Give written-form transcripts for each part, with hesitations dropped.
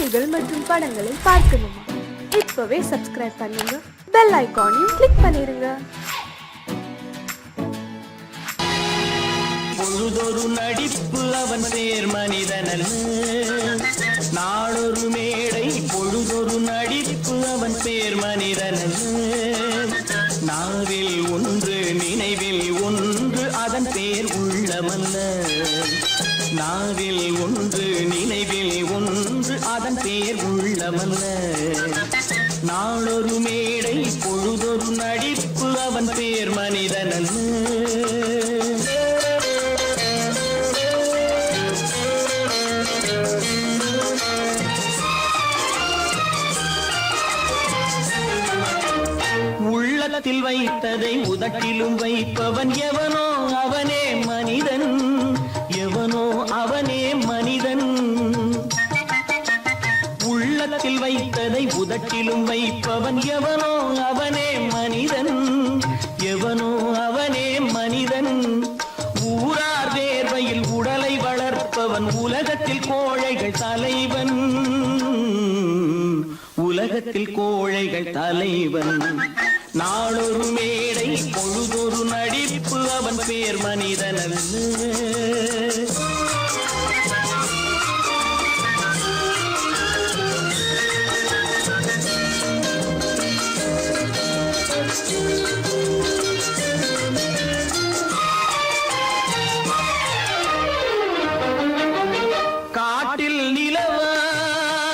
செய்திகள் மற்றும் படங்களை பார்க்கணுமா? இப்பவே சப்ஸ்கிரைப் பண்ணுங்க, பெல் ஐகானையும் கிளிக் பண்ணிருங்க. பொழுதொரு நடிப்பு அவன் பேர் மனிதனல்ல, நாளொரு மேடை பொழுதொரு நடிப்பு அவன் பேர் மனிதனல்ல. நாவில் ஒன்று நினைவில் ஒன்று அதன் பேர் உள்ளமல்ல. நாவில் ஒன்று நினைவில் ஒன்று அதன் பேர் உள்ளமல்ல. நாளொரு மேடை பொழுதொரு நடிப்பு அவன் பேர் மனிதனல்ல. உள்ளத்தில் வைத்ததை உதட்டிலும் வைப்பவன் எவனோ அவனே மனிதன், எவனோ அவனே மனிதன். உள்ளத்தில் வைத்ததை உதட்டிலும் வைப்பவன் எவனோ அவனே மனிதன், எவனோ அவனே மனிதன். ஊரார் வேர்வையில் உடலை வளர்ப்பவன் உலகத்தில் கோழைகள் தலைவன், உலகத்தில் கோழைகள் தலைவன். நாளொரு மேடை பொழுதொரு நடிப்பு அவன் பேர் மனிதனல்ல. காட்டில் நிலவாய்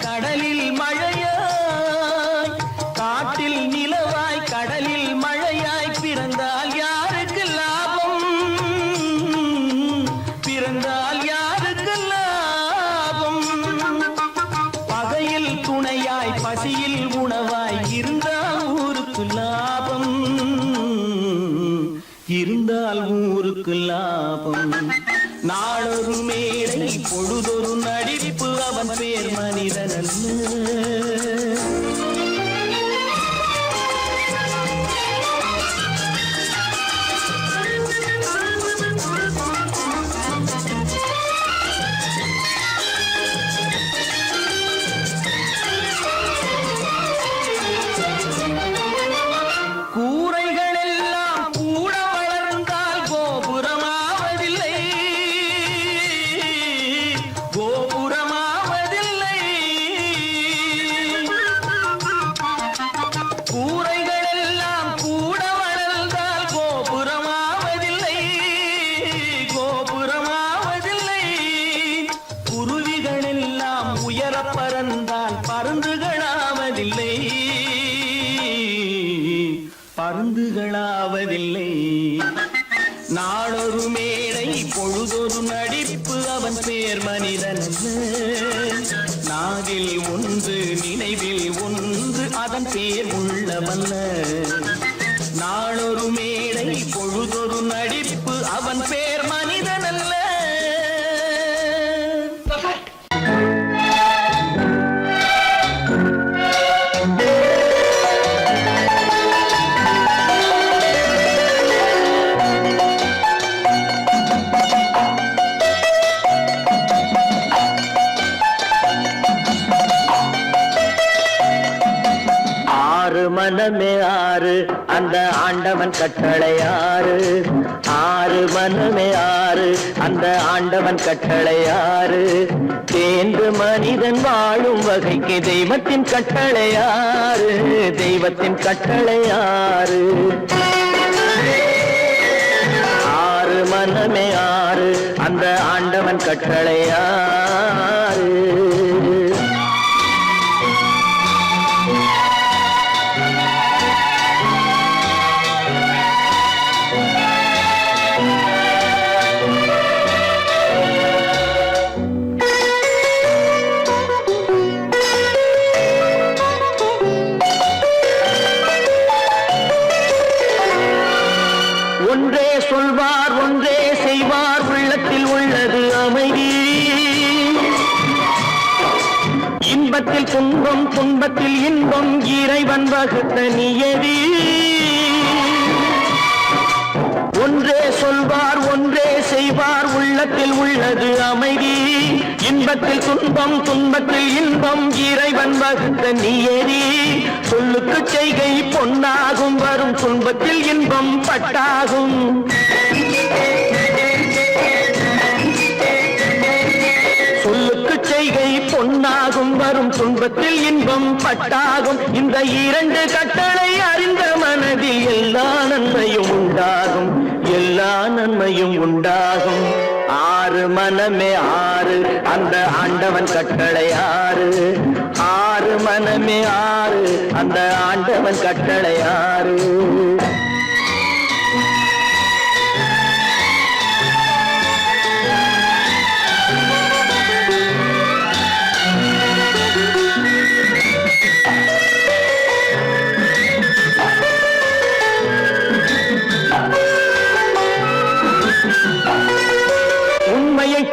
கடலில் மழையாய், காட்டில் நிலவாய் கடலில் மழையாய் பிறந்தால் யாருக்கு லாபம், பிறந்தால் யாருக்கு லாபம். பகையில் துணையாய் பசியில் உணவாய் இருந்தால் ஊருக்கு லாபம், இருந்தால் ஊருக்கு லாபம். நாளொரு மேடை பொழுதொரு நடிப்பு அவன் பேர் மனிதனல்ல. பறந்தால் பருந்துகளாவதில்லை, பருந்துகளாவதில்லை. நாளொரு மேடை பொழுதொரு நடிப்பு அவன் பேர் மனிதனல்ல. நாவில் ஒன்று நினைவில் ஒன்று அதன் பேர் உள்ளமல்ல. நாளொரு மேடை பொழுதொரு நடிப்பு அவன் பேர் மனிதனல்ல. மனமே ஆறு அந்த ஆண்டவன் கட்டளை ஆறு, ஆறு மனமே ஆறு அந்த ஆண்டவன் கட்டளை ஆறு. தேர்ந்து மனிதன் வாழும் வகைக்கு தெய்வத்தின் கட்டளை ஆறு, தெய்வத்தின் கட்டளை ஆறு. ஆறு மனமே ஆறு அந்த ஆண்டவன் கட்டளை ஆறு. ஒன்றே சொல்வார் ஒன்றே செய்வார், உள்ளத்தில் உள்ளது அமைதி. இன்பத்தில் துன்பம் துன்பத்தில் இன்பம் இறைவன் வகுத்த நியதி. ஒன்றே சொல்வார் ஒன்றே செய்வார், உள்ளத்தில் உள்ளது அமைதி. இன்பத்தில் துன்பம் துன்பத்தில் இன்பம் இறைவன் வகுத்த நீயேறி சொல்லுக்கு செய்கை பொன்னாகும் வரும் துன்பத்தில் இன்பம் பட்டாகும் சொல்லுக்கு செய்கை பொன்னாகும் வரும் துன்பத்தில் இன்பம் பட்டாகும் இந்த இரண்டு கட்டளை அறிந்த மனதில் எல்லா நன்மையும் உண்டாகும் எல்லா நன்மையும் உண்டாகும் ஆறு மனமே ஆறு அந்த ஆண்டவன் கட்டளை ஆறு ஆறு மனமே ஆறு அந்த ஆண்டவன் கட்டளை ஆறு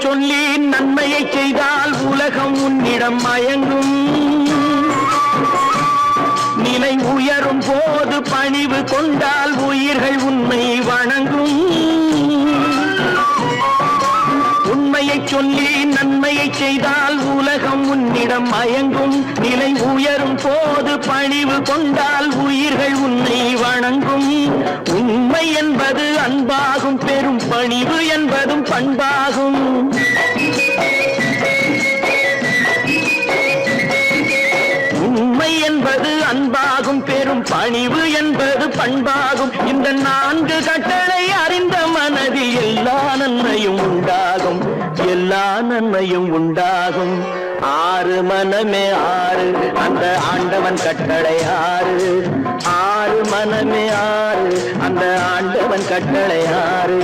சொல்லி நன்மையை செய்தால் உலகம் உன்னிடம் மயங்கும் நிலை உயரும் போது பணிவு கொண்டால் உயிர்கள் உன்னை வணங்கும் உண்மையை சொல்லி நன்மையை செய்தால் உலகம் உன்னிடம் மயங்கும் நிலை உயரும் போது பணிவு கொண்டால் உயிர்கள் உன்னை வணங்கும் உண்மை என்பது அன்பாகும் பெரும் பணிவு என்பதும் பண்பாகும் உண்மை என்பது அன்பாகும் பெரும் பணிவு என்பது பண்பாகும் இந்த நான்கு கட்டளை அறிந்த மனதில் எல்லா நன்மையும் உண்டாகும் எல்லா நன்மையும் உண்டாகும் ஆறு மனமே ஆறு அந்த ஆண்டவன் கட்டளை ஆறு ஆறு மனமே ஆறு அந்த ஆண்டவன் கட்டளை ஆறு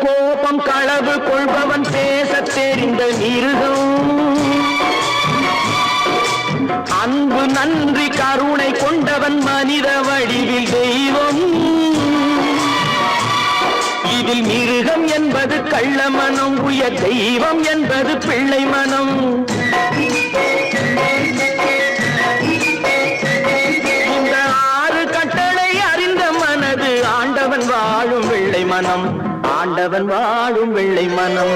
கோபம் களவு கொள்பவன் பேச தெரிந்த மிருகம் அன்பு நன்றி கருணை கொண்டவன் மனித வடிவில் தெய்வம் இதில் மிருகம் என்பது கள்ள மனம் உயர் தெய்வம் என்பது பிள்ளை மனம் இந்த ஆறு கட்டளை அறிந்த மனது ஆண்டவன் வாழும் வெள்ளை மனம் ஆண்டவன் வாழும் வெள்ளை மனம்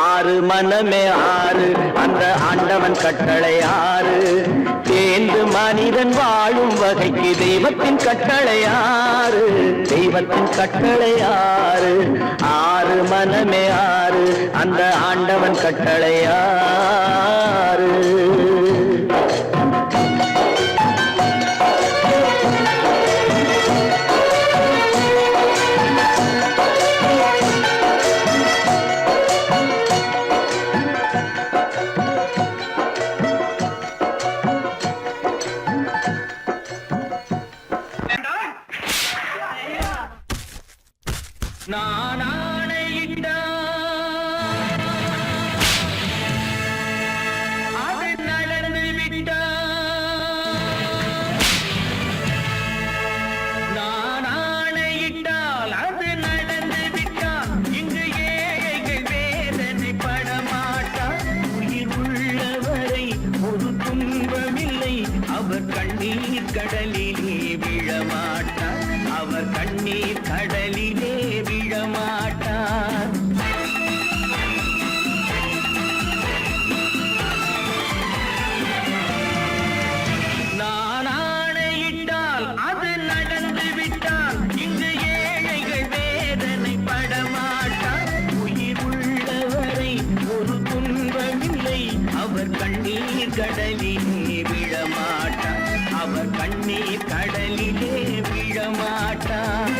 ஆறு மனமே ஆறு அந்த ஆண்டவன் கட்டளை ஆறு தேர்ந்து மனிதன் வாழும் வகைக்கு தெய்வத்தின் கட்டளை ஆறு தெய்வத்தின் கட்டளை ஆறு ஆறு மனமே ஆறு அந்த ஆண்டவன் கட்டளை ஆறு நான் ஆணையிட்டால் அது நடந்து விட்டால் நான் ஆணையிட்டால் அது நடந்து விட்டால் இங்கு ஏழைகள் வேதனை படமாட்டார் உயிர் உள்ளவரை ஒரு துன்பமில்லை அவர் கண்ணீர் கடலிலே விழமாட்டார் அவர் கண்ணீர் கடலிலே விழமாட்டார் நான் ஆணையிட்டால் அது நடந்து விட்டால் இங்கு ஏழைகள் வேதனை படமாட்டார் உயிர் உள்ளவரை ஒரு துன்பமில்லை அவர் கண்ணீர் கடலிலே விழமாட்டார் அவர் கண்ணீர் கடலிலே விழமாட்டார்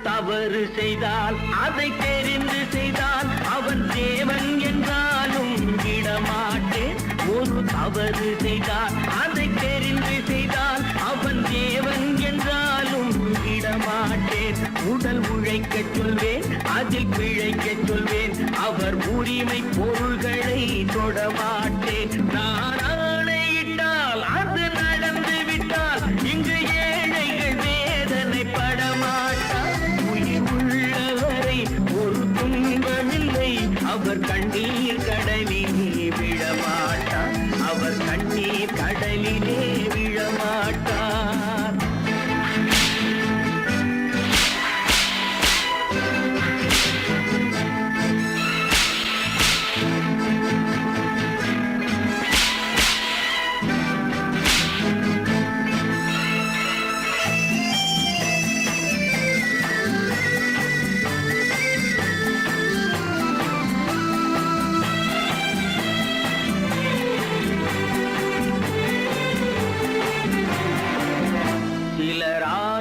தவறு செய்தால் அதை தெரிந்து செய்தால் அவன் தேவன் என்றாலும் விடமாட்டேன் ஒரு தவறு செய்தால் அதை தெரிந்து செய்தால் அவன் தேவன் என்றாலும் விடமாட்டேன் உடல் உழைக்க சொல்வேன் அதில் பிழைக்க சொல்வேன். அவர் உரிமை பொருள்களை தொடமாட்டேன். நான் ஆணையிட்டால் அது நடந்து விட்டால் இங்கு ஏழைகள் வேதனை படமாட்டார். உயிர் உள்ளவரை ஒரு துன்பமில்லை. அவர் கண்ணீர் கடலிலே விழமாட்டார். அவர் கண்ணீர் கடலிலே விழமாட்டார்.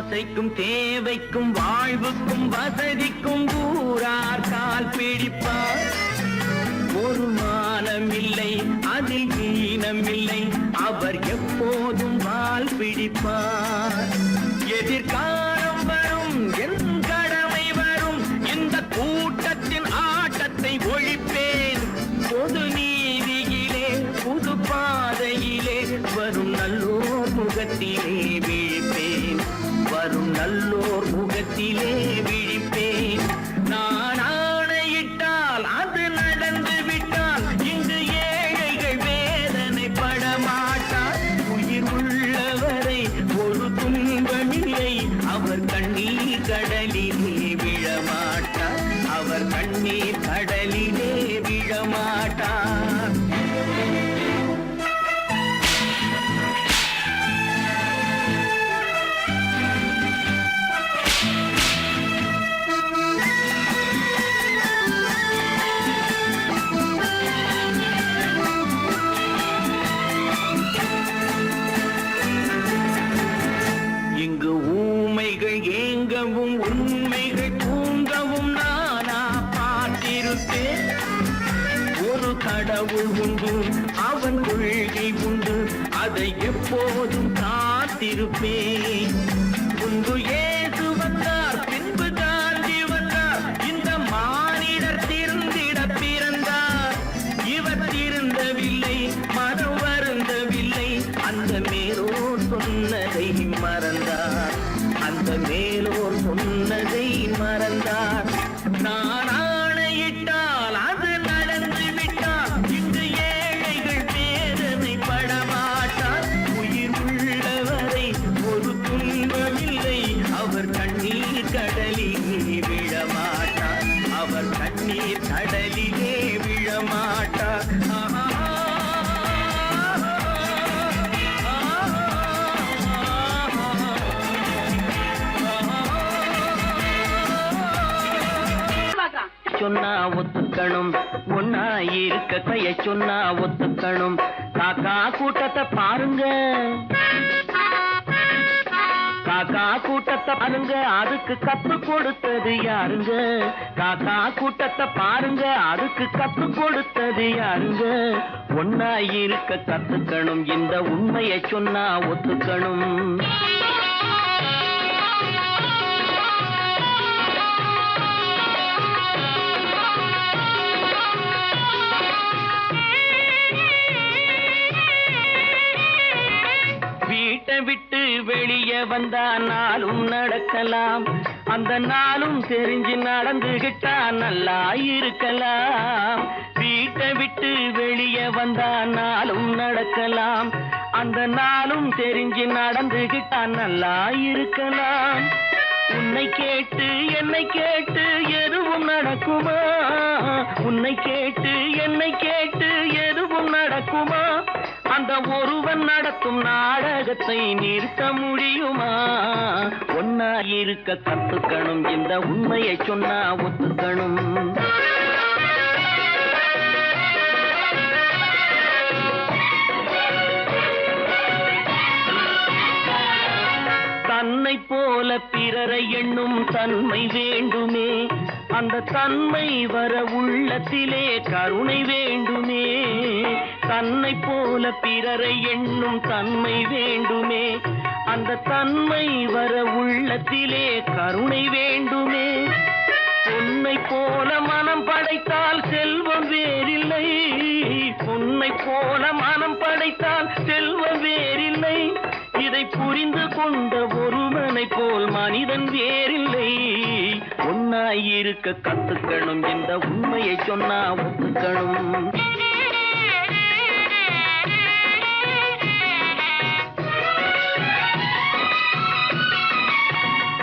ஆசைக்கும் தேவைக்கும் வாழ்வுக்கும் வசதிக்கும் ஊரார் கால் பிடிப்பார். ஒரு மானம் இல்லை, அதில் ஈனம் இல்லை. அவர் எப்போதும் வால் பிடிப்பார். எதிர்காலம் வரும், என் கடமை வரும். இந்த கூட்டத்தின் ஆட்டத்தை ஒழிப்பேன். பொது நீதியிலே புது பாதையிலே வரும் நல்லோர் முகத்திலே விழிப்பேன். வரும் நல்லோர் முகத்திலே விழிப்பேன். நான் ஆணையிட்டால் அது நடந்து விட்டால் இங்கு ஏழைகள் வேதனை படமாட்டார். உயிர் உள்ளவரை ஒரு துன்பமில்லை. அவர் கண்ணீர் கடலிலே விழமாட்டார். அவர் கண்ணீர் கடலிலே விழமாட்டார். இங்கு ஊமைகள் ஏங்கவும் உண்மைகள் தூங்கவும் நானா பார்த்திருப்பேன். ஒரு கடவுள் உண்டு, அவன் கொள்கை உண்டு. அதை எப்போதும் காத்திருப்பேன். முன்பு இயேசு வந்தார், பின்பு காந்தி வந்தார். இந்த மானிடர் திருந்திட பிறந்தார். இவர் திருந்தவில்லை, மனம் வருந்தவில்லை. அந்த மேலோர் சொன்னதை மறந்தார். அந்த மேலோர் சொன்னதை மறந்தார். நான் ஆணையிட்டால் அது நடந்து விட்டால் இங்கு ஏழைகள் வேதனை படமாட்டார். உயிர் உள்ளவரை ஒரு துன்பமில்லை. அவர் கண்ணீர் கடலிலே விழமாட்டார். அவர் கண்ணீர் கடலிலே விழமாட்டார். சொன்னா ஒத்துக்கணும், ஒன்னா இருக்க கைய சொன்னா ஒத்துக்கணும். காக்கா கூட்டத்தை பாருங்க, காக்கா கூட்டத்தை பாருங்க. அதுக்கு கத்து கொடுத்தது யாருங்க? காக்கா கூட்டத்தை பாருங்க, அதுக்கு கத்து கொடுத்தது யாருங்க? ஒன்னா இருக்க கத்துக்கணும், இந்த உண்மையை சொன்னா ஒத்துக்கணும். வீட்டை விட்டு வெளியே வந்தா நாளும் நடக்கலாம். அந்த நாளும் தெரிஞ்சு நடந்துகிட்டா நல்லா இருக்கலாம். வீட்டை விட்டு வெளியே வந்தா நாளும் நடக்கலாம். அந்த நாளும் தெரிஞ்சு நடந்துகிட்டா நல்லா இருக்கலாம். உன்னை கேட்டு என்னை கேட்டு எதுவும் நடக்குமா? உன்னை கேட்டு என்னை கேட்டு எதுவும் நடக்குமா? அந்த ஒருவன் நடத்தும் நாடகத்தை நிறுத்த முடியுமா? ஒன்னா இருக்க கத்துக்கணும், இந்த உண்மையை சொன்னா ஒத்துக்கணும். தன்னை போல பிறரை எண்ணும் தன்மை வேண்டுமே. அந்த தன்மை வர உள்ளத்திலே கருணை வேண்டுமே. தன்னை போல பிறரை எண்ணும் தன்மை வேண்டுமே. அந்த தன்மை வர உள்ளத்திலே கருணை வேண்டுமே. பொன்னை போல மனம் படைத்தால் செல்வம் வேறில்லை, பொன்னை போல மனம் படைத்தால் செல்வம் வேறில்லை, இதை புரிந்து கொண்ட ஒருவனை போல் மனிதன் வேறில்லை. ஒன்னாயிருக்க கத்துக்கணும், இந்த உண்மையை சொன்னா ஒத்துக்கணும்.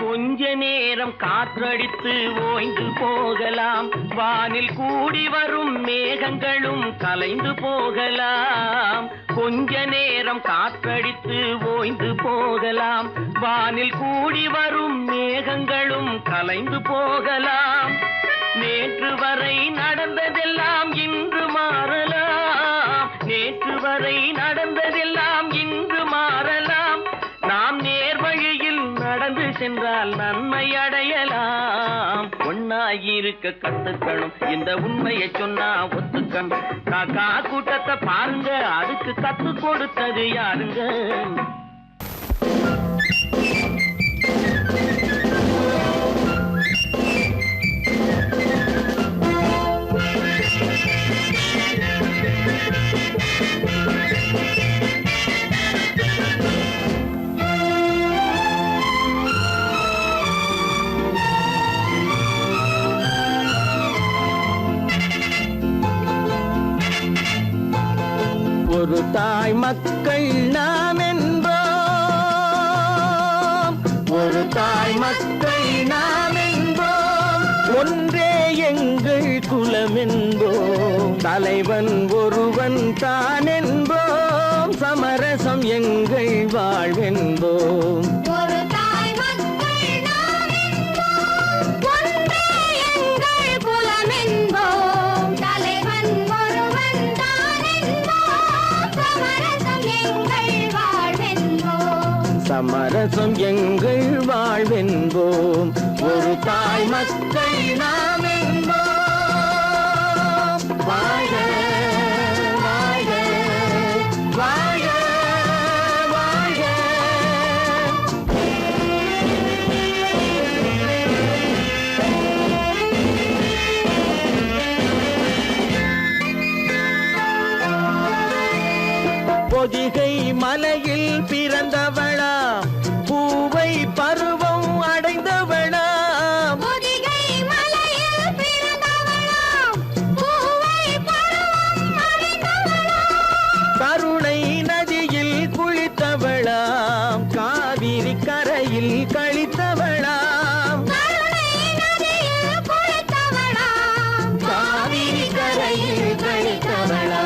கொஞ்ச நேரம் காற்றடித்து ஓய்ந்து போகலாம், வானில் கூடி வரும் மேகங்களும் கலைந்து போகலாம். கொஞ்ச நேரம் காற்றடித்து ஓய்ந்து போகலாம், வானில் கூடி வரும் மேகங்களும் கலைந்து போகலாம். நேற்று வரை நடந்ததெல்லாம் இன்று மாறலாம், நேற்று வரை நடந்ததெல்லாம் இன்று மாறலாம். நாம் நேர்வழியில் நடந்து சென்றால் நன்மை அடையலாம். ஒன்னாயிருக்க கத்துக்கணும், இந்த உண்மையை சொன்னா ஒத்துக்கணும். காக்கா கூட்டத்தை பாருங்க, அதுக்கு கத்து கொடுத்தது யாருங்க? ஒரு தாய் மக்கள் நாம் என்போம், ஒரு தாய் மக்கள் நாம் என்போம், ஒன்றே எங்கள் குலம் என்போம், தலைவன் ஒருவன் தான் என்போம், சமரசம் எங்கள் வாழ்வென்போம். சமரசம் எங்கள் வாழ்வென்போம், ஒரு தாய் மக்கள் நாம் என்போம். வாழ்க வாழ்க வாழ்க வாழ்க. பொதிகை மலையில் பிறந்தவளா, பூவை பருவம் அடைந்தவளா, பொதிகை மலையில் பிறந்தவளா, பூவை பருவம் அடைந்தவளா, கருணை நதியில் குளித்தவளா, காவிரி கரையில் கழித்தவளா, கருணை நதியில் குளித்தவளா, காவிரி கரையில் கழித்தவளா.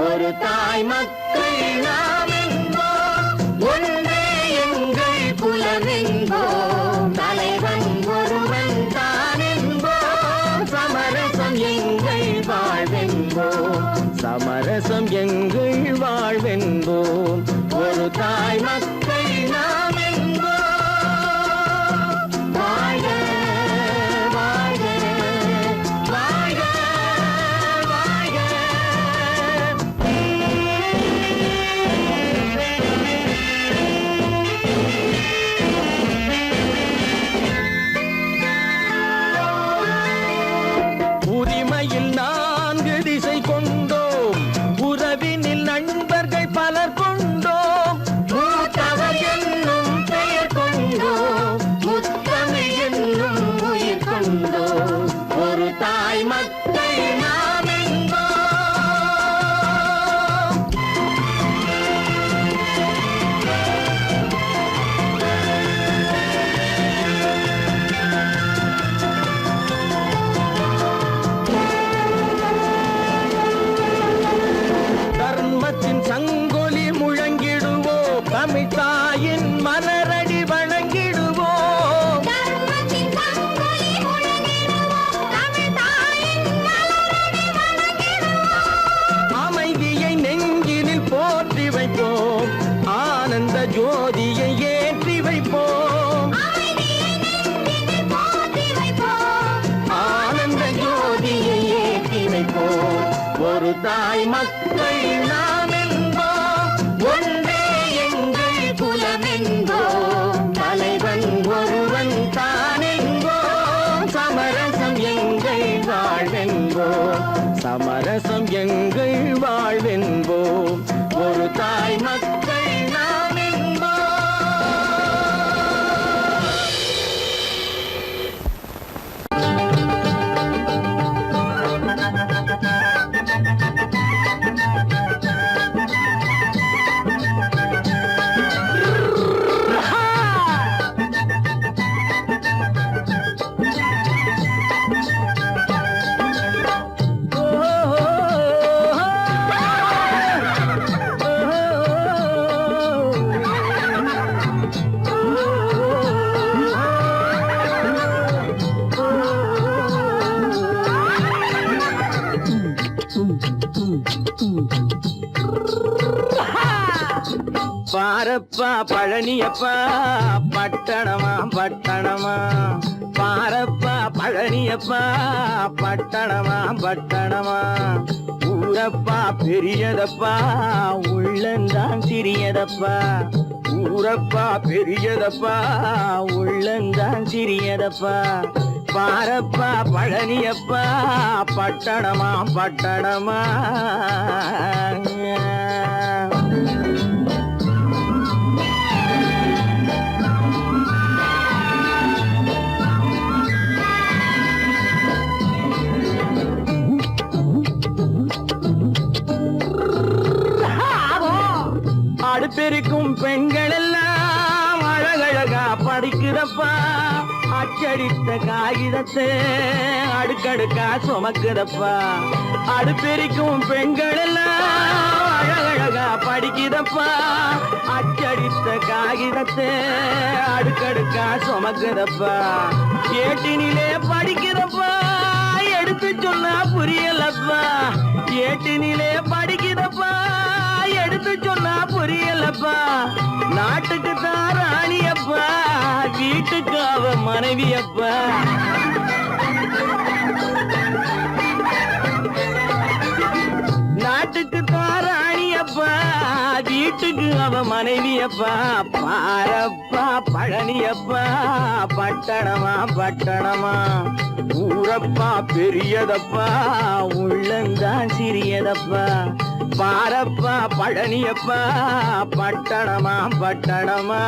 ஒரு தாய் மக்கள் நாம் என்போம், ஒன்றே எங்கள் குலம் என்போம், தலைவன் ஒருவன் தான் என்போம், சமரசம் எங்கள் வாழ்வென்போம், சமரசம் எங்கள் வாழ்வென்போம், ஒரு தாய் மக்கள் நாம் என்போம். வாழ்க வாழ்க வாழ்க வாழ்க. உரிமையில் 4 திசை கொண்டோம், உறவினில் நண்பர்கள் பலர் கொண்டோம், மூத்தவர் என்னும் பெயர் கொண்டோம், முத்தமிழ் என்னும் உயிர் கொண்டோம், ஒரு தாய் மக்கள் நாம் என்போம். தர்மத்தின் சங்கொலி முழங்கிடுவோம், தமிழ் தாயின் மலரடி வணங்கிடுவோம், தர்மத்தின் சங்கொலி முழங்கிடுவோம், தமிழ் தாயின் மலரடி வணங்கிடுவோம், அமைதியை நெஞ்சினில் போற்றி வைப்போம், ஆனந்த ஜோதியை ஏற்றி வைப்போம், அமைதியை நெஞ்சினில் போற்றி வைப்போம், ஆனந்த ஜோதியை ஏற்றி வைப்போம், ஒரு தாய் மக்கள் நாம் என்போம், ஒன்றே எங்கள் குலம் என்போம், தலைவன் ஒருவன் தான் என்போம், சமரசம் தாய் மக்கள் நாம் என்போம். பாரப்பா பழனியப்பா பட்டணமா பட்டணமா பாரப்பா பழனியப்பா பட்டணமா பட்டணமா ஊரப்பா பெரியதப்பா உள்ளந்தான் சிறியதப்பா ஊரப்பா பெரியதப்பா உள்ளந்தான் சிறியதப்பா பாரப்பா பழனியப்பா பட்டணமா பட்டணமா அடுப்பெருக்கும் பெண்கள் எல்லாம் அழகழகா படிக்குதப்பா அச்சடித்த காகிதத்தை அடுக்கடுக்கா சுமக்குதப்பா அடுப்பெருக்கும் பெண்கள் எல்லாம் அழகழகா படிக்குதப்பா அச்சடித்த காகிதத்தை அடுக்கடுக்கா சுமக்குதப்பா ஏட்டினிலே படிக்குதப்பா எடுத்து சொன்னா புரியலப்பா ஏட்டினிலே படிக்குதப்பா எடுத்து சொன்னா புரியலப்பா நாட்டுக்கு தான் ராணியப்பா வீட்டுக்கு அவ மனைவியப்பா நாட்டுக்கு தான் ராணியப்பா வீட்டுக்கு அவ மனைவியப்பா பாரப்பா பழனியப்பா பட்டணமா பட்டணமா ஊரப்பா பெரியதப்பா உள்ளந்தான் சிறியதப்பா பாரப்பா பழனியப்பா பட்டணமா பட்டணமா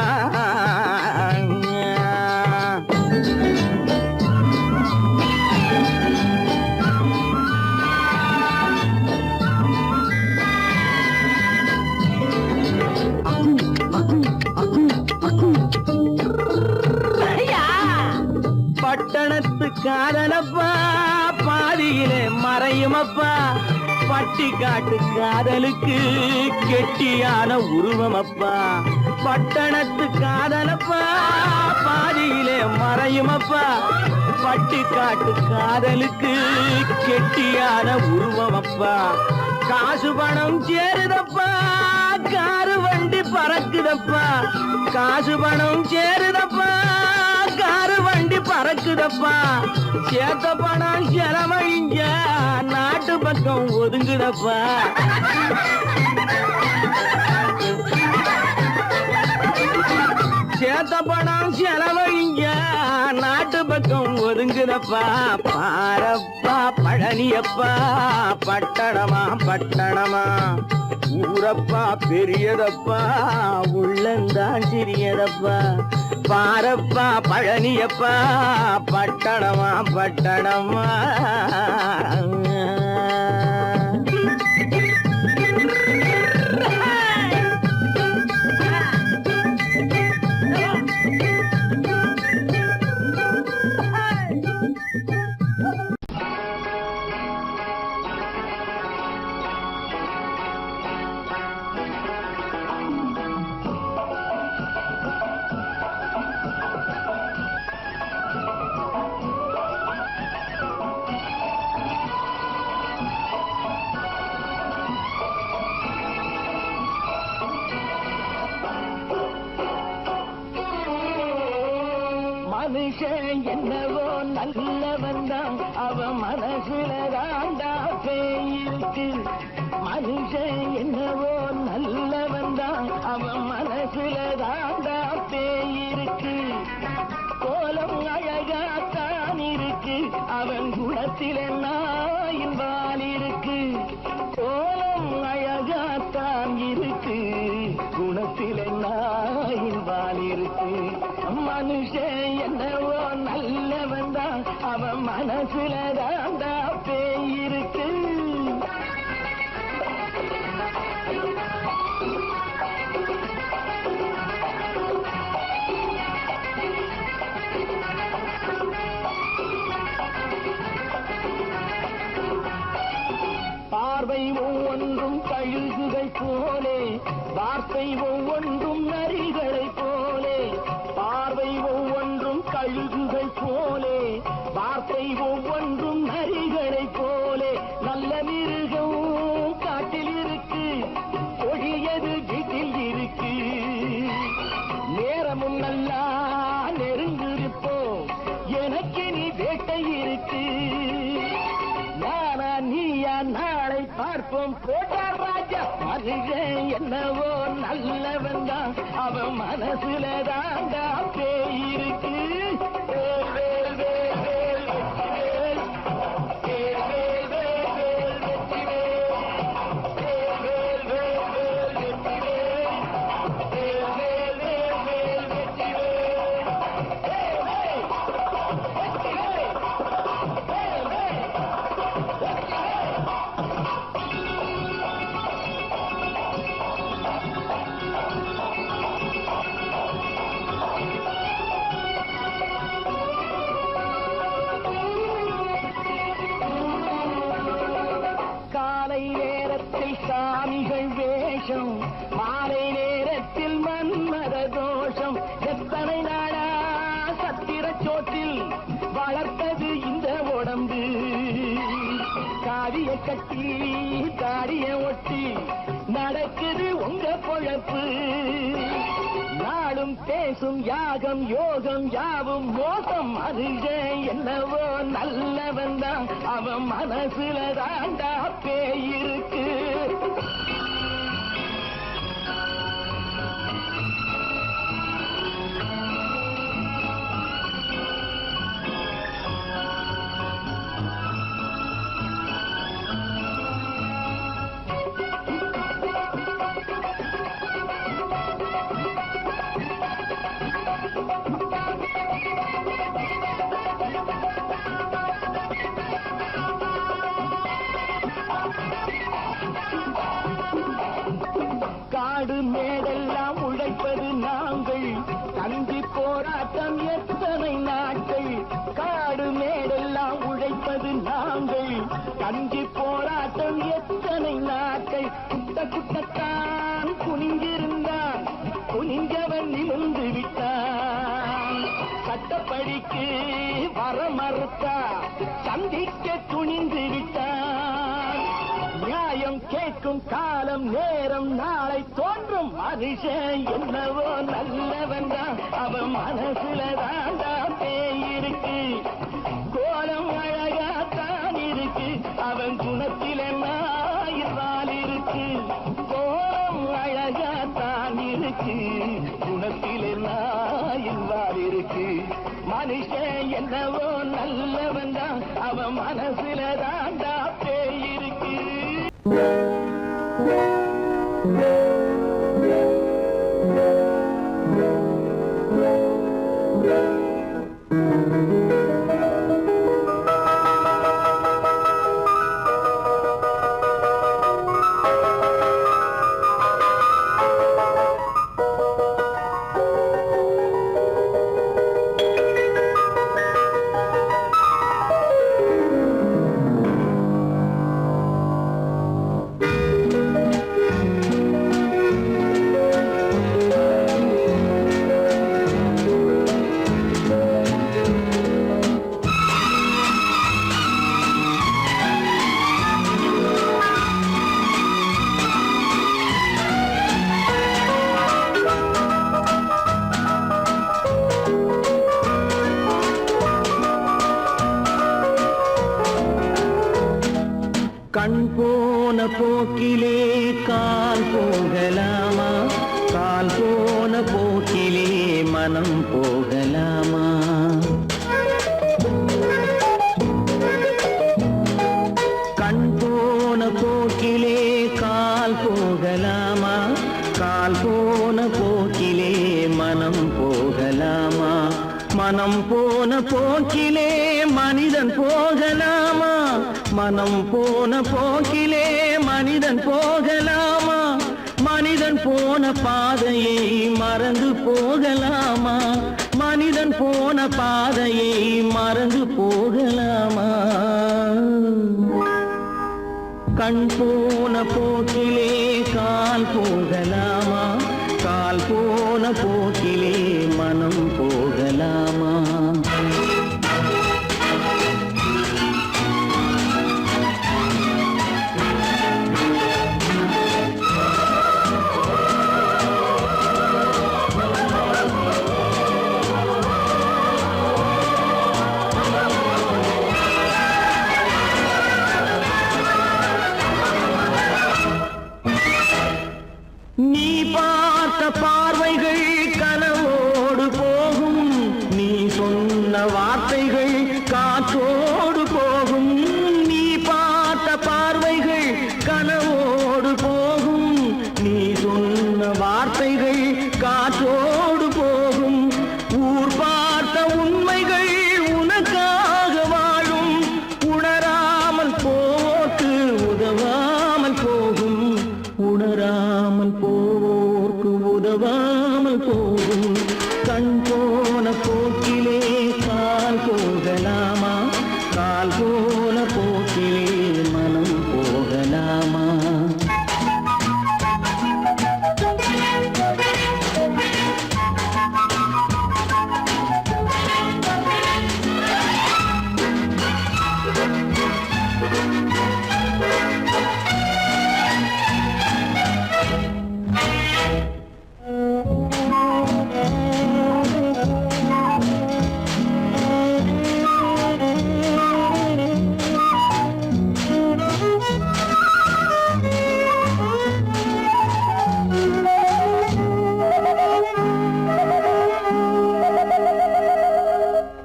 பட்டணத்து காதலப்பா பாதியிலே மறையுமப்பா பட்டி காட்டு காதலுக்கு கெட்டியான உருவமப்பா பட்டணத்து காதலப்பா பாதியிலே மறையுமப்பா பட்டி காட்டு காதலுக்கு கெட்டியான உருவமப்பா காசு பணம் சேருதப்பா காரு வண்டி பறக்குதப்பா காசு பணம் சேருதப்பா காரு வண்டி பறக்குதப்பா சேத்த பணம் செலவழிஞ்ச நாட்டு பக்கம் ஒதுங்குதப்பா சேத்த பணம் செலவழிஞ்ச நாட்டு பக்கம் ஒதுங்குதப்பா பாரப்பா பழனியப்பா பட்டணமா பட்டணமா ஊரப்பா பெரியதப்பா உள்ளந்தான் சிறியதப்பா பாரப்பா பழனியப்பா பட்டணமா பட்டணமா மனுஷன் என்னவோ நல்லவன் தான் அவன் மனசுல தாண்டா பேயிருக்கு மனுஷன் என்னவோ நல்லவன் தான் அவன் மனசுல தாண்டா பேயிருக்கு கோலம் அழகாத்தான் இருக்கு அவன் குணத்தில நாயின் வால் இருக்கு கோலம் அழகாத்தான் இருக்கு இருக்கு, குணத்தில நாயின் வால் இருக்கு. மனுஷன் என்னவோ நல்லவன் தான், அவன் மனசுல தாண்டா பேய் இருக்கு. பார்வை ஒவ்வொன்றும் கழுகுகள் போலே, வார்த்தை ஒவ்வொன்றும் நரிகளை போலே. பார்வை ஒவ்வொன்றும் கழுகுகள் போலே, வார்த்தை ஒவ்வொன்றும் நரிகளை போலே. நல்ல மிருகம் காட்டில் இருக்கு, கொடியது வீட்டில் இருக்கு. நேரமும் நல்லா நெருங்கிருப்போம், எனக்கு நீ வேட்டை இருக்கு. நானா நீயா நாளை பார்ப்போம் போட்டா ராஜா. மனுஷன் என்னவோ நல்லவன் தான், அவன் மனசுல தாண்டா பேய் இருக்கு. வேல் வேல் வேல் வேல் வெற்றிவேல், வேல் வேல் வேல் வேல் வெற்றிவேல், வேல் வேல் வேல் வேல் வெற்றிவேல், வேல் வேல் வேல் வேல் வெற்றிவேல், வேல் வேல் வெற்றிவேல், வேல் வேல். காலை நேரத்தில் சாமிகள் வேஷம், மாலை நேரத்தில் மன்மத தோஷம். எத்தனை நாளா சத்திர சோற்றில் வளர்த்தது இந்த உடம்பு. காவிய கட்டி தாடிய ஒட்டி நடக்குது உங்க பொழப்பு. நாளும் பேசும் யாகம் யோகம் யாவும் மோசம். மனுஷன் என்னவோ நல்லவன் தான், அவன் மனசுல தாண்டா பேய் இருக்கு. காடு மேடெல்லாம் உழைப்பது நாங்கள், கஞ்சி போராட்டம் எத்தனை நாட்கள். காடு மேடெல்லாம் உழைப்பது நாங்கள், கஞ்சி போராட்டம் எத்தனை நாட்கள். குட்ட குட்டத்தான் குனிஞ்சிருந்தான், குனிஞ்சவன் நிமிர்ந்து விட்டான். சட்டப்படிக்கு வர மறுத்தா, சந்திக்க துணிந்து விட்டான். நியாயம் கேட்கும் காலம் நேரம் நாளை தோன்றும். மனுஷன் என்னவோ நல்லவன் தான், அவன் மனசுல தாண்டா பேய் இருக்கு. கோலம் அழகாத்தான் இருக்கு, அவன் குணத்தில நாயிரால் இருக்கு. கோலம் அழகாத்தான் இருக்கு, குணத்தில நாயிரால் இருக்கு. மனுஷன் என்னவோ நல்லவன் தான், அவன் மனசுல தாண்டா பேய் இருக்கு. கண் போன போக்கிலே கால் போகலாமா, கால் போன போக்கிலே மனம் போகலாமா. கண் போன போக்கிலே கால் போகலாமா, கால் போன போக்கிலே மனம் போகலாமா மனம் போன போக்கிலே மனிதன் போகலாமா மனம் போன போக்கிலே மனிதன் போகலாமா மனிதன் போன பாதையை மறந்து போகலாமா மனிதன் போன பாதையை மறந்து போகலாமா கண் போன போக்கிலே கால் போகலாமா கால் போன போக்கிலே மனம் போகலாமா நீ பார்த்த பார்வைகள் கனவோடு போகும் நீ சொன்ன வார்த்தைகள் காற்றோடு போகும் நீ பார்த்த பார்வைகள் கனவோடு போகும் நீ சொன்ன வார்த்தைகள் காற்றோடு போகும் ஊர் பார்த்த உண்மைகள் உனக்காக வாழும் உணராமல் போக்கு உதவாமல் போகும் உணராமல் போவோர்க்கு உதவாமல் போகும் கண் போன போக்கிலே கால் போகலாமா கால் போன போக்கிலே மனம் போகலாமா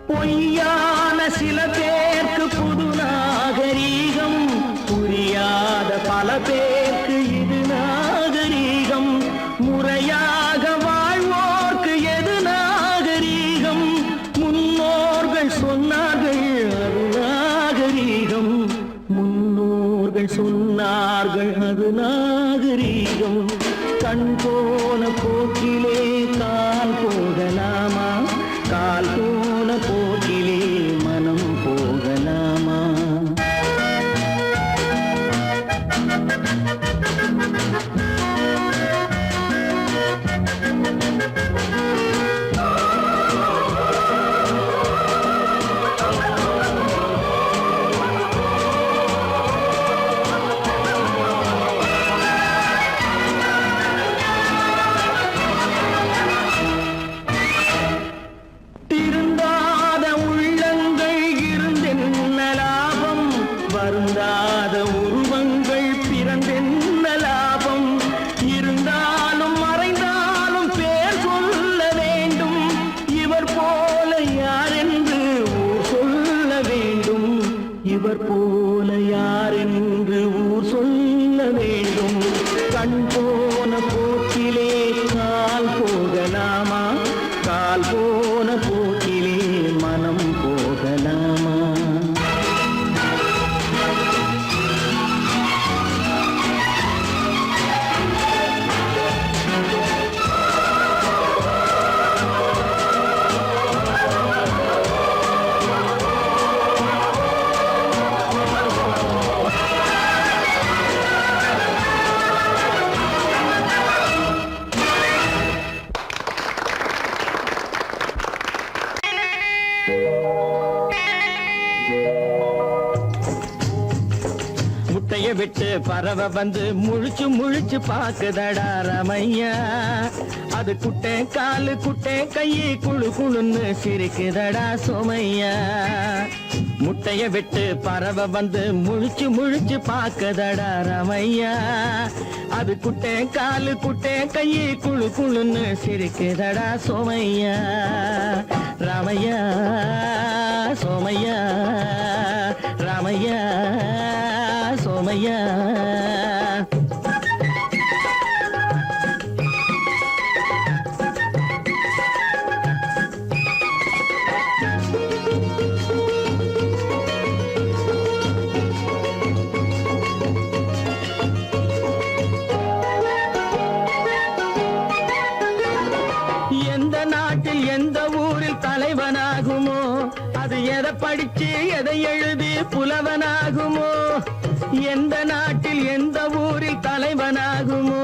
பொய்யான சில பேருக்கு புது நாகரீகம் புரியாத பல பேருக்கு இது நாகரீகம் முறையாக வாழ்வோர்க்கு எது நாகரீகம் முன்னோர்கள் சொன்னார்கள் அது நாகரீகம் முன்னோர்கள் சொன்னார்கள் அது நாகரீகம் கண் போன போக்கிலே கால் போகலாமா கால் போன போக்கிலே மனம் போகலாமா திருந்தாத உள்ளங்கள் இருந்தென்ன லாபம் வருந்தாத உருவங்கள் பிறந்தென்ன லாபம் இருந்தாலும் மறைந்தாலும் பேர் சொல்ல வேண்டும் இவர் போல யாரென்று ஊர் சொல்ல வேண்டும் இவர் போல யாரென்று ஊர் சொல்ல வேண்டும் கண் போன போக்கிலே கால் போகலாமா கால் போன போக்கிலே மனம் போகலாமா முட்டைய விட்டு பறவை வந்து முழிச்சு முழிச்சு பாக்குதடா ரமையா அது குட்டை காலு குட்டை கையை குழு குழுன்னு சிரிக்குதடா சோமையா முட்டைய விட்டு பறவை வந்து முழிச்சு முழிச்சு பாக்குதடா ரமையா அது குட்டை காலு குட்டை கையை குழு குழுன்னு சிரிக்குதடா சோமையா ராமையா சோமையா ராமையா சோமையா எந்த ஊரில் தலைவனாகுமோ அது எதை படிச்சு எதை எழுதி புலவனாகுமோ எந்த நாட்டில் எந்த ஊரில் தலைவனாகுமோ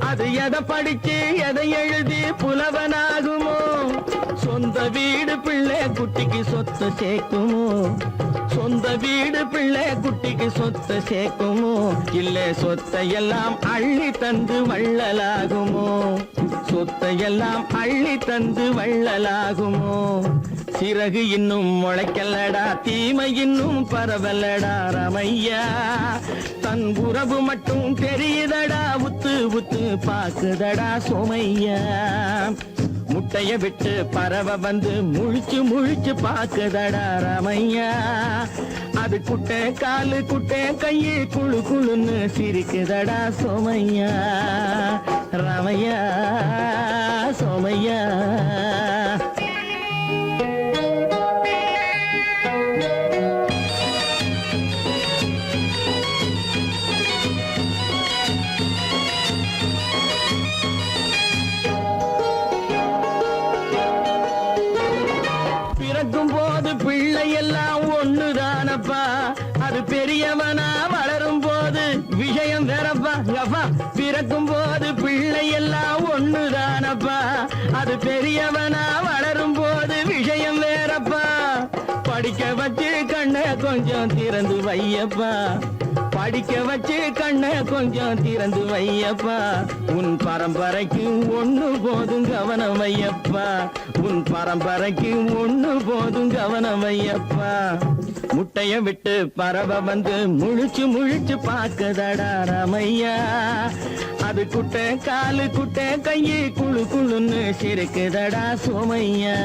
அது எதை படிச்சு எதை எழுதி புலவனாகுமோ சொந்த வீடு பிள்ளை குட்டிக்கு சொத்து சேர்க்குமோ சொந்த வீடு பிள்ளை குட்டிக்கு சொத்து சேர்க்குமோ இல்ல சொத்தை எல்லாம் அள்ளி தந்து வள்ளலாகுமோ சொத்தை எல்லாம் அள்ளி தந்து வள்ளலாகுமோ சிறகு இன்னும் முளைக்கல்லடா தீமை இன்னும் பரவல்லடா ரமையா தன் உறவு மட்டும் தெரியுதடா உத்து உத்து பாக்குதடா சோமையா முட்டைய விட்டு பறவை வந்து முழிச்சு முழிச்சு பாக்குதடா ரமையா அது குட்டை காலு குட்டை கையை குழு குழுன்னு சிரிக்குதடா சோமையா ரமையா சோமையா பிறக்கும் போது பிள்ளை எல்லாம் ஒண்ணுதானப்பா அது பெரியவனா வளரும் போது விஷயம் வேறப்பா அப்பா பிறக்கும் போது பிள்ளை எல்லாம் ஒண்ணுதானப்பா அது பெரியவனா வளரும் போது விஷயம் வேறப்பா படிக்க வச்சு கண்ணை கொஞ்சம் திறந்து வையப்பா படிக்க வச்சு கண்ணை கொஞ்சம் திறந்து வையப்பா உன் பரம்பரைக்கு ஒண்ணு போதும் கவனம் வையப்பா உன் பரம்பரைக்கு ஒண்ணு போதும் கவனம் வையப்பா முட்டைய விட்டு பறவை வந்து முழிச்சு முழிச்சு பாக்குதடா ரமையா அது குட்டை காலு குட்டை கையை குழு குழுன்னு சிரிக்குதடா சோமையா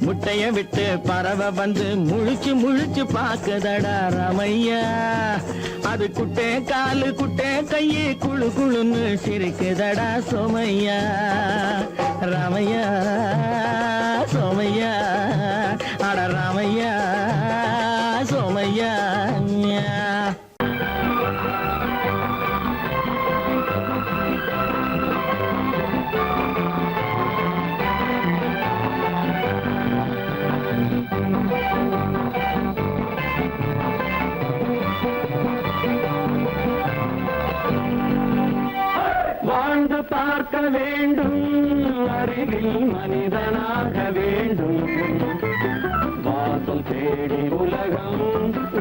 முட்டைய விட்டு பறவை வந்து முழிச்சு முழிச்சு பாக்குதடா ரமையா அது குட்டை காலு குட்டை கையை குழு குழுன்னு சிரிக்குதடா சோமையா ரமையா சோமையா அட ரமையா சோமையா வாழ்ந்து பார்க்க வேண்டும் அறிவில் மனிதனாக வேண்டும் வாசல் தேடி உலகம்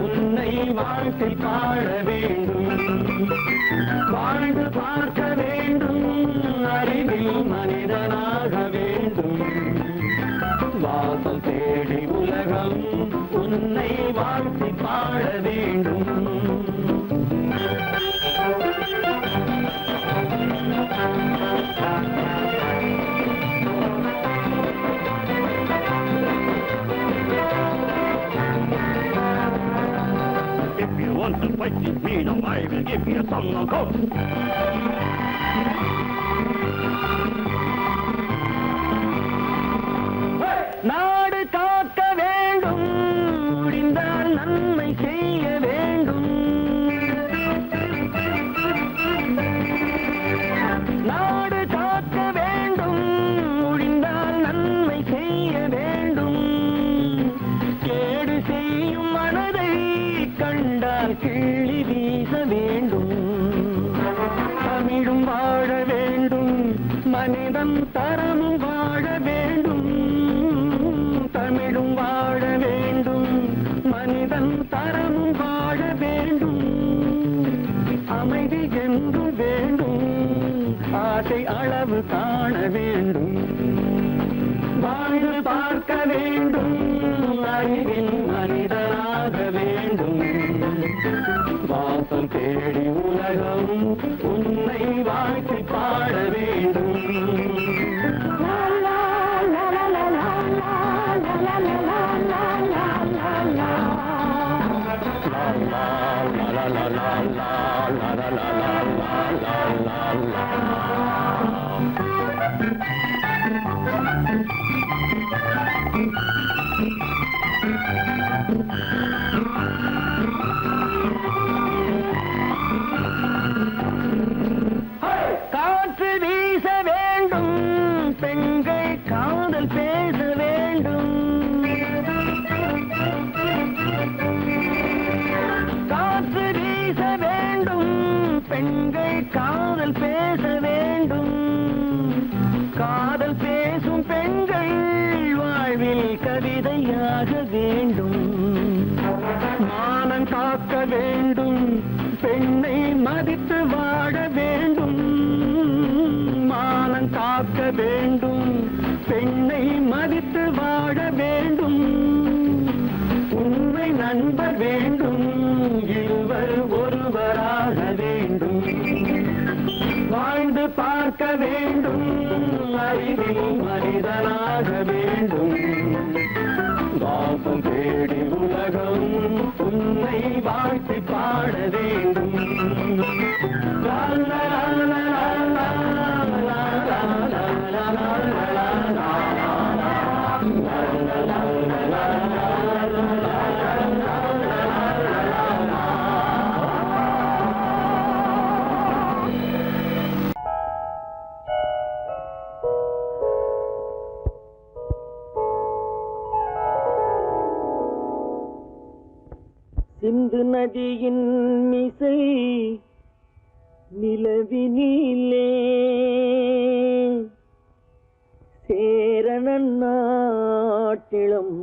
உன்னை வாழ்த்தி பாட வேண்டும் வாழ்ந்து பார்க்க வேண்டும் அறிவில் மனிதனாக வேண்டும் வாசல் தேடி உலகம் உன்னை வாழ்த்தி பாட வேண்டும் If you want to fight with me, now I will give you some knockout. நாடு காக்க வேண்டும் முடிந்தால் நன்மை செய்ய வேண்டும் நாடு காக்க வேண்டும் முடிந்தால் நன்மை செய்ய வேண்டும் கேடு செய்யும் மனதை கண்டால் கிள்ளி வீச வேண்டும் தமிழும் வாழ வேண்டும் மனிதன் தரமும் வாழ வேண்டும் தமிழும் வாழ வேண்டும் மனிதன் தரமும் வாழ வேண்டும் அமைதி என்று வேண்டும் ஆசை அளவு காண வேண்டும் வாழ்ந்து பார்க்க வேண்டும் அறிவில் மனிதனாக வேண்டும் வாசம் தேடி உலகம் உன்னை வாழ்த்தி பாட வேண்டும் காற்று வீச வேண்டும் பெண்கள் காதல் வேண்டும், பெண்ணை மதித்து வாழ வேண்டும், உண்மை நண்பர் வேண்டும், இருவர் ஒருவராக வேண்டும், வாழ்ந்து பார்க்க வேண்டும், அறிவில் மனிதனாக வேண்டும், வாசம் தேடி உலகம் உன்னை வாழ்த்தி பாட வேண்டும். லா லா லா லா லா லா லா லா லா லா லா. சிந்து நதியின் மிசை நிலவினிலே சேரணன் நாட்டிளம்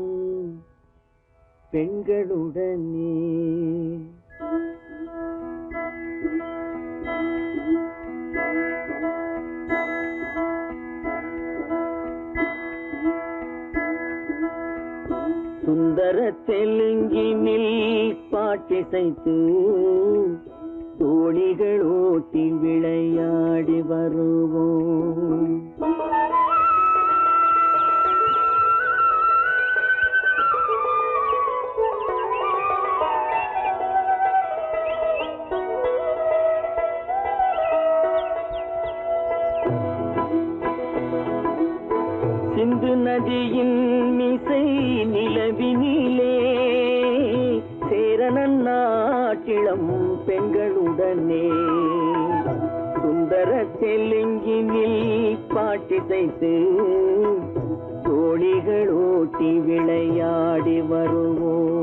பெண்களுடனே சுந்தர தெலுங்கினில் பாட்டிசைத்து தோணிகள் ஓட்டி விளையாடி வருவோம். சிந்து நதியின் மிசை நிலவினிலே சேரணன் நாட்டிளம் பெண்களுடனே சுந்தர தெலுங்கினில் பாட்டிசைத்து தோணிகள் ஓட்டி விளையாடி வருவோம்.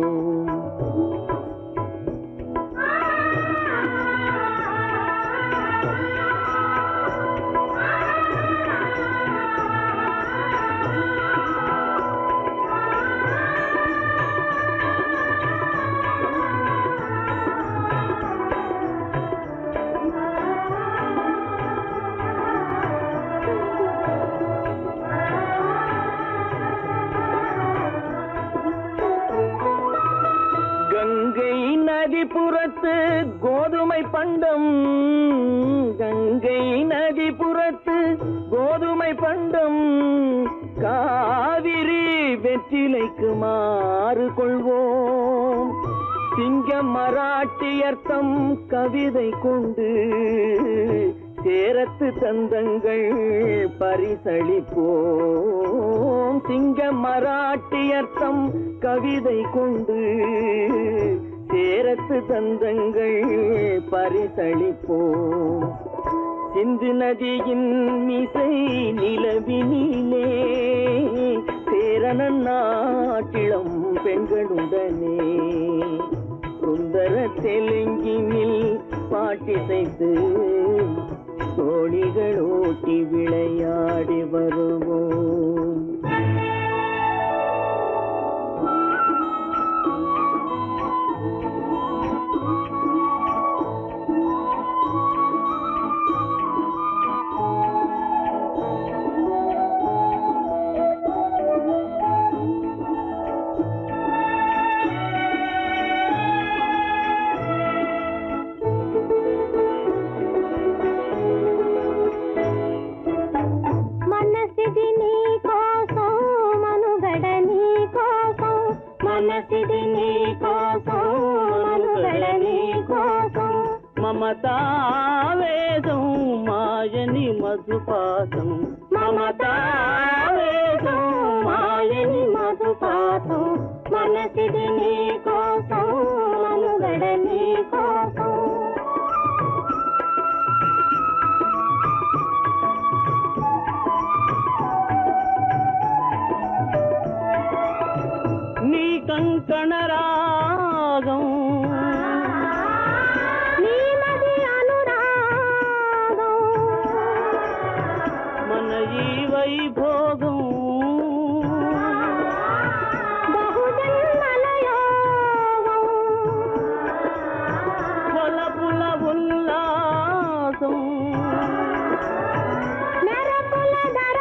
நதிபுறத்து கோதுமை பண்டம், கங்கை நதிபுறத்து கோதுமை பண்டம், காவிரி வெற்றிலைக்கு மாறு கொள்வோம். சிங்கம் மராட்டியர்த்தம் கவிதை கொண்டு சேரத்து தந்தங்கள் பரிசளிப்போம். சிங்கம் மராட்டியர்த்தம் கவிதை கொண்டு சேரத்து தந்தங்கள் பரிசளிப்போம். சிந்து நதியின் மிசை நிலவினிலே சேரணன் நாட்டிளம் பெண்களுடனே சுந்தர தெலுங்கினில் பாட்டிசைத்து தோணிகள் ஓட்டி விளையாடி வருவோம். మమతావేదం మాయని మధుపాసం, మమతావేదం మాయని మధుపాసం, మనసిది నీ కోసం మనుగడ నీ కోసం. నీ కంకణ రాగం వైభోగం బహుజన్మలయోగం వలపుల ఉల్లాసం మెరపుల ధర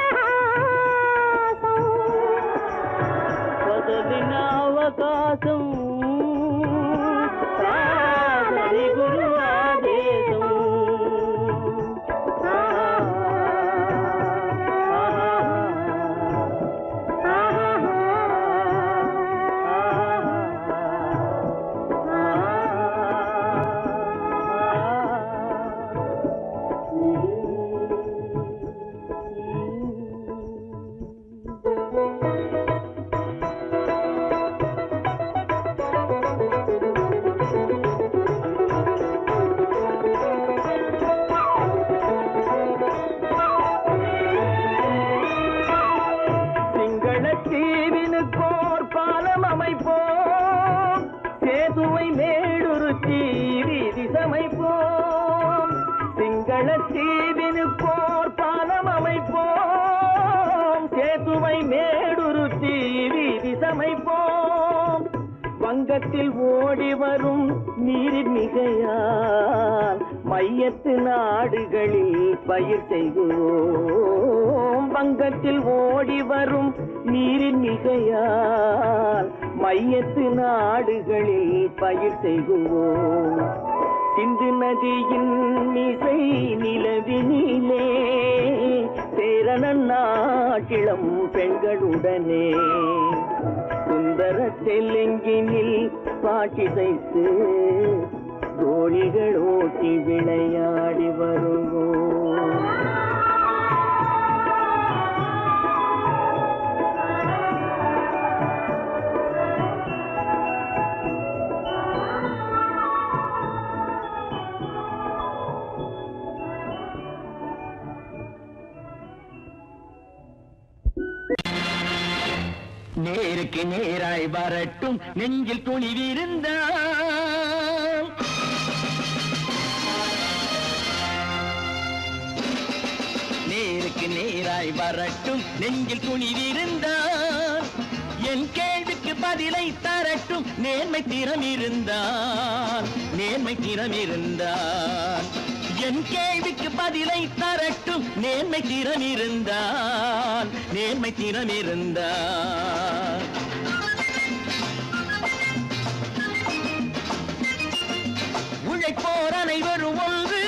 பங்கத்தில் ஓடி வரும் நீரின் மிகையால் மையத்து நாடுகளில் பயிர் செய்கிறோம். பங்கத்தில் ஓடி வரும் நீரின் மிகையால் மையத்து நாடுகளில் பயிர் செய்கிறோம். சிந்து நதியின் மிசை நிலவினிலே சேரணன் நாட்டிளம் பெண்களுடனே சுந்தர தெலுங்கினில் பாட்டிசைத்து தோழிகள் ஓட்டி விளையாடி வருவோம். நேருக்கு நேராய் வரட்டும் நெஞ்சில் துணிவிருந்தால் நேருக்கு நேராய் வரட்டும் நெஞ்சில் துணிவிருந்தால் என் கேள்விக்கு பதிலை தரட்டும் நேர்மை திறம் இருந்தால் என் கேள்விக்கு பதிலை தரட்டும் நேர்மை திறம் இருந்தால் உழைப்போர் அனைவரும் ஒன்று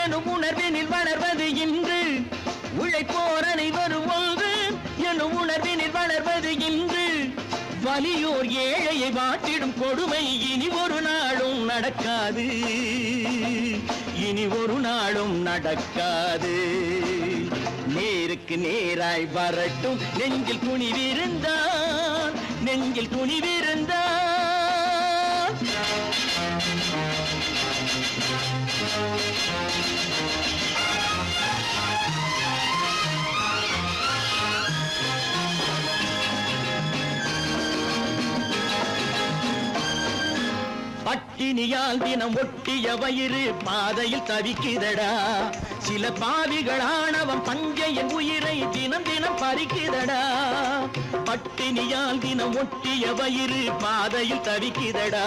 எனும் உணர்வினில் வளர்வது இன்று. உழைப்போர் அனைவரும் ஒன்று எனும் உணர்வினில் வளர்வது இன்று. வலியோர் ஏழையை வாட்டிடும் கொடுமை இனி ஒரு நாளும் நடக்காது, இனி ஒரு நாளும் நடக்காது. நேருக்கு நேராய் வரட்டும் நெஞ்சில் துணிவிருந்தால் பட்டினியால் தினம் ஒட்டிய வயிறு பாதையில் தவிக்குதடா. சில பாவிகளானவன் பஞ்சையின் உயிரை தினம் தினம் பறிக்குதடா. பட்டினியால் தினம் ஒட்டிய வயிறு பாதையில் தவிக்குதடா.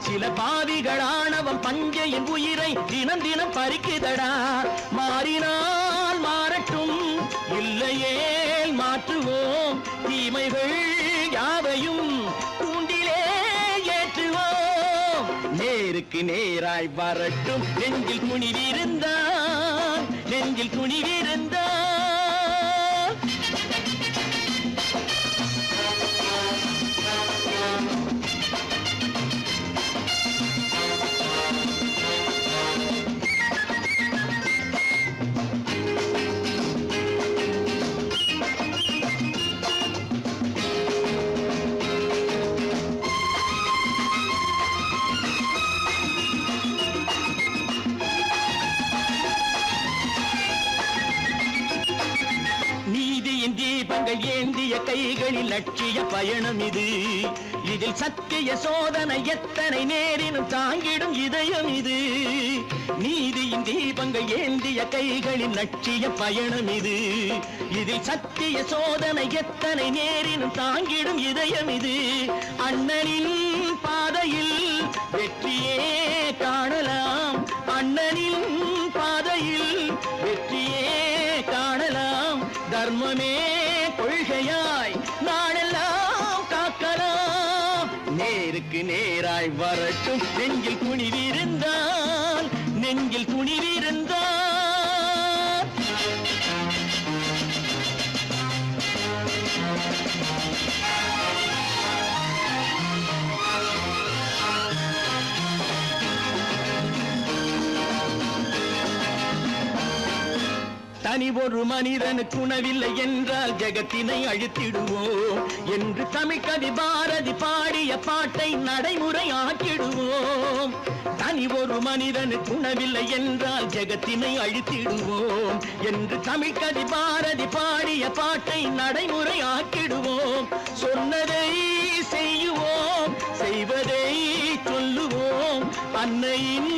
சில பாவிகளானவன் பஞ்சையின் உயிரை தினம் தினம் பறிக்குதடா. மாறினால் மாறட்டும், இல்லையே மாற்றுவோம். தீமைகள் யாவையும் கூண்டிலே ஏற்றுவோம். நேருக்கு நேராய் வரட்டும் நெஞ்சில் துணிவிருந்தால் தீபங்கள் ஏந்திய கைகளில் லட்சிய பயணம் இது. இதில் சத்திய சோதனை எத்தனை நேரினும் தாங்கிடும் இதயம் இது. நீதியின் தீபங்கள் ஏந்திய கைகளில் லட்சிய பயணம் இது. இதில் சத்திய சோதனை எத்தனை நேரினும் தாங்கிடும் இதயம் இது. அண்ணனின் பாதையில் வெற்றியே காணலாம், அண்ணனின் பாதையில் வெற்றியே காணலாம். தர்மமே கொள்கையாய் நாடெல்லாம் காக்கலாம். நேருக்கு நேராய் வரட்டும் நெஞ்சில் துணிவிருந்தால் தனி ஒரு மனிதனுக்கு உணவில்லை என்றால் ஜெகத்தினை அழித்திடுவோம் என்று தமிழ்கவி பாரதி பாடிய பாட்டை நடைமுறையாக்கிடுவோம். தனி ஒரு மனிதனுக்கு உணவில்லை என்றால் ஜெகத்தினை அழித்திடுவோம் என்று தமிழ்கவி பாரதி பாடிய பாட்டை நடைமுறையாக்கிடுவோம். சொன்னதை செய்யுவோம், செய்வதை சொல்லுவோம். அன்னையின்